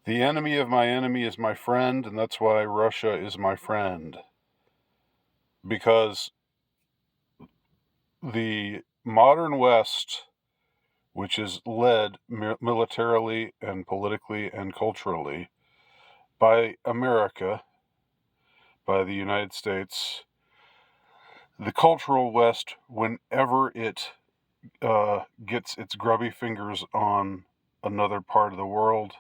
The enemy of my enemy is my friend, and that's why Russia is my friend. Because the modern West, which is led militarily and politically and culturally by America, by the United States, the cultural West, whenever it gets its grubby fingers on another part of the world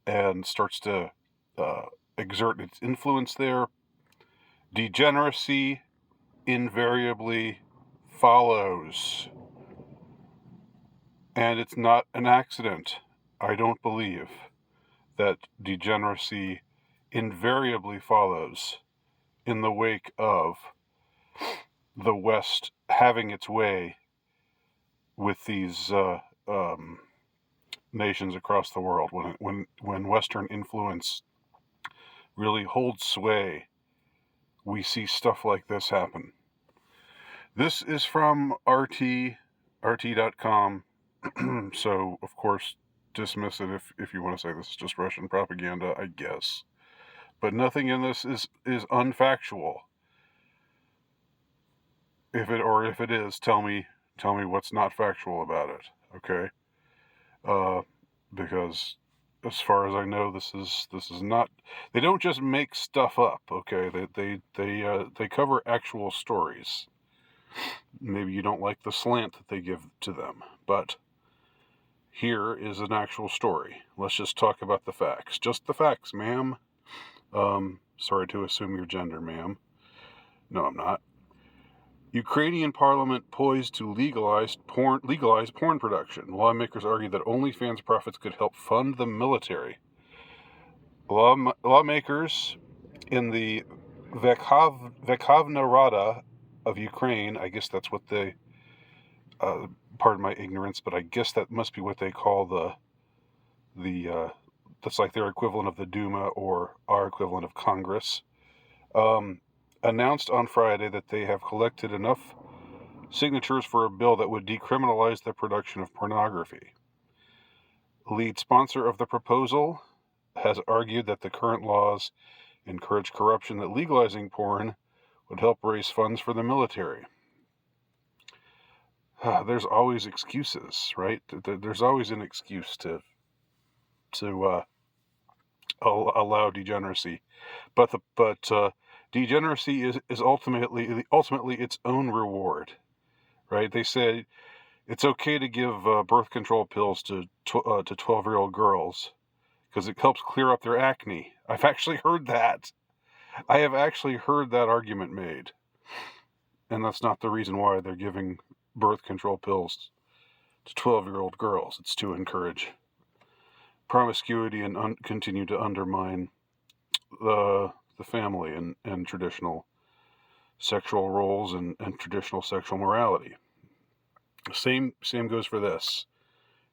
and starts to exert its influence there, degeneracy invariably follows. And it's not an accident, I don't believe, that degeneracy invariably follows in the wake of the West having its way with these nations across the world. When Western influence really holds sway, we see stuff like this happen. This is from RT.com, so of course dismiss it if you want to say this is just Russian propaganda, I guess. But nothing in this is unfactual. If it is, tell me what's not factual about it, okay? Because as far as I know, this is not. They don't just make stuff up, okay? They cover actual stories. Maybe you don't like the slant that they give to them, but here is an actual story. Let's just talk about the facts. Just the facts, ma'am. Sorry to assume your gender, ma'am. No, I'm not. Ukrainian parliament poised to legalize porn production. Lawmakers argue that OnlyFans profits could help fund the military. Lawmakers in the Verkhovna Rada of Ukraine, I guess that's what they, pardon my ignorance, but I guess that must be what they call that's like their equivalent of the Duma or our equivalent of Congress, announced on Friday that they have collected enough signatures for a bill that would decriminalize the production of pornography. Lead sponsor of the proposal has argued that the current laws encourage corruption, that legalizing porn would help raise funds for the military. There's always excuses, right? There's always an excuse to allow degeneracy, but degeneracy is ultimately its own reward, right? They said it's okay to give birth control pills to 12-year-old girls because it helps clear up their acne. I've actually heard that. I have actually heard that argument made, and that's not the reason why they're giving birth control pills to 12-year-old girls. It's to encourage promiscuity and continue to undermine the family and traditional sexual roles and traditional sexual morality. Same goes for this.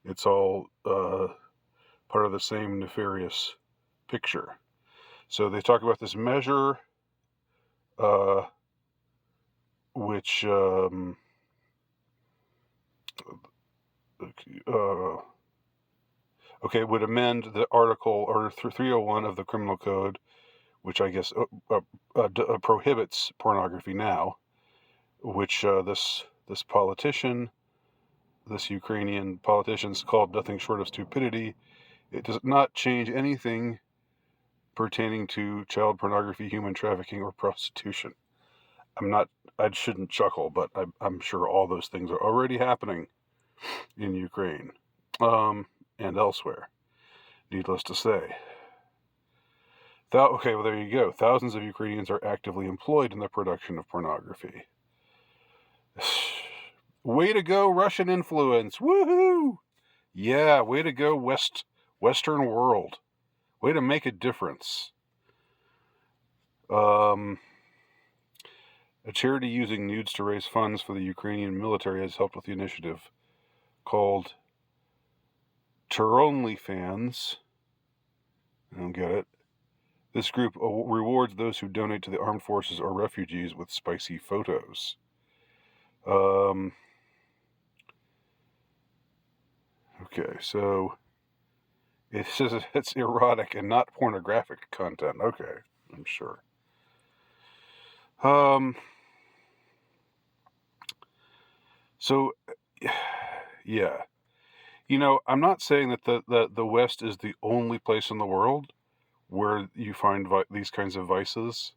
It's all part of the same nefarious picture. So they talk about this measure, which would amend the article or 301 of the Criminal Code, which I guess prohibits pornography now, which this Ukrainian politician's called nothing short of stupidity. It does not change anything pertaining to child pornography, human trafficking, or prostitution. I shouldn't chuckle, but I'm sure all those things are already happening in Ukraine and elsewhere, needless to say. Well, there you go. Thousands of Ukrainians are actively employed in the production of pornography. Way to go, Russian influence. Woohoo! Yeah, way to go, Western world. Way to make a difference. A charity using nudes to raise funds for the Ukrainian military has helped with the initiative called OnlyFans. I don't get it. This group rewards those who donate to the armed forces or refugees with spicy photos. Okay, so It says it's erotic and not pornographic content. Okay, I'm sure. So, yeah. I'm not saying that the West is the only place in the world where you find these kinds of vices,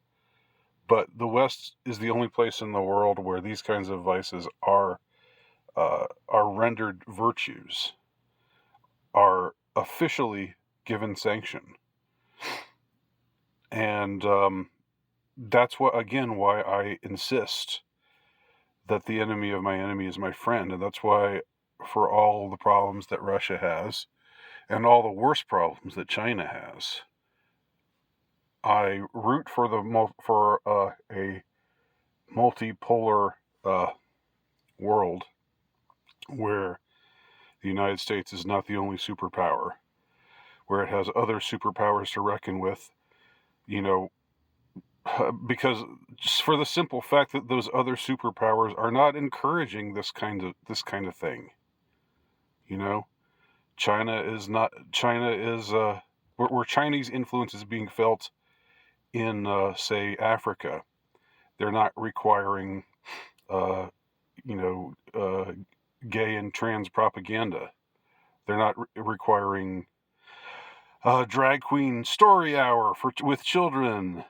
but the West is the only place in the world where these kinds of vices are rendered virtues, are officially given sanction, and that's why I insist that the enemy of my enemy is my friend, and that's why, for all the problems that Russia has, and all the worst problems that China has, I root for a multipolar world where the United States is not the only superpower, where it has other superpowers to reckon with, because just for the simple fact that those other superpowers are not encouraging this kind of thing. China is not. China is where Chinese influence is being felt in, say, Africa. They're not requiring, uh, gay and trans propaganda. They're not requiring drag queen story hour with children.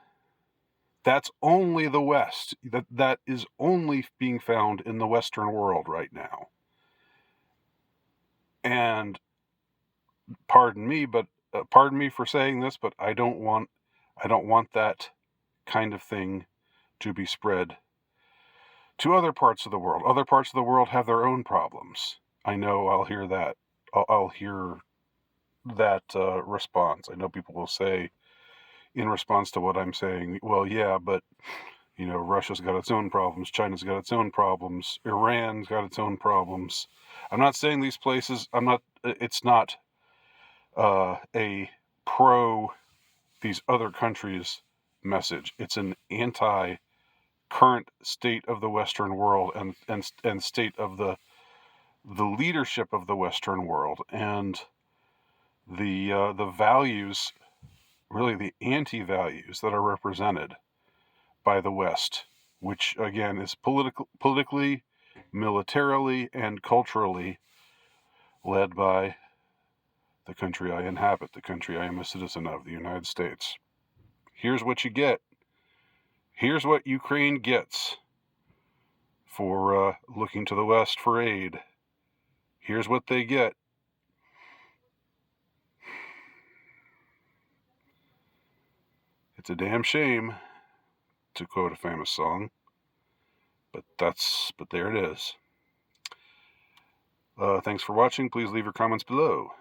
That's only the West. That is only being found in the Western world right now. And pardon me for saying this, but I don't want that kind of thing to be spread to other parts of the world. Other parts of the world have their own problems. I know I'll hear that. I'll hear that response. I know people will say, in response to what I'm saying, well, yeah, but Russia's got its own problems, China's got its own problems, Iran's got its own problems. I'm not saying these places. It's not a pro these other countries message. It's an anti current state of the Western world and state of the leadership of the Western world, and the values, really the anti-values that are represented by the West, which again is politically, militarily, and culturally led by the country I inhabit, the country I am a citizen of, the United States. Here's what you get. Here's what Ukraine gets for looking to the West for aid. Here's what they get. It's a damn shame, to quote a famous song, but there it is. Thanks for watching. Please leave your comments below.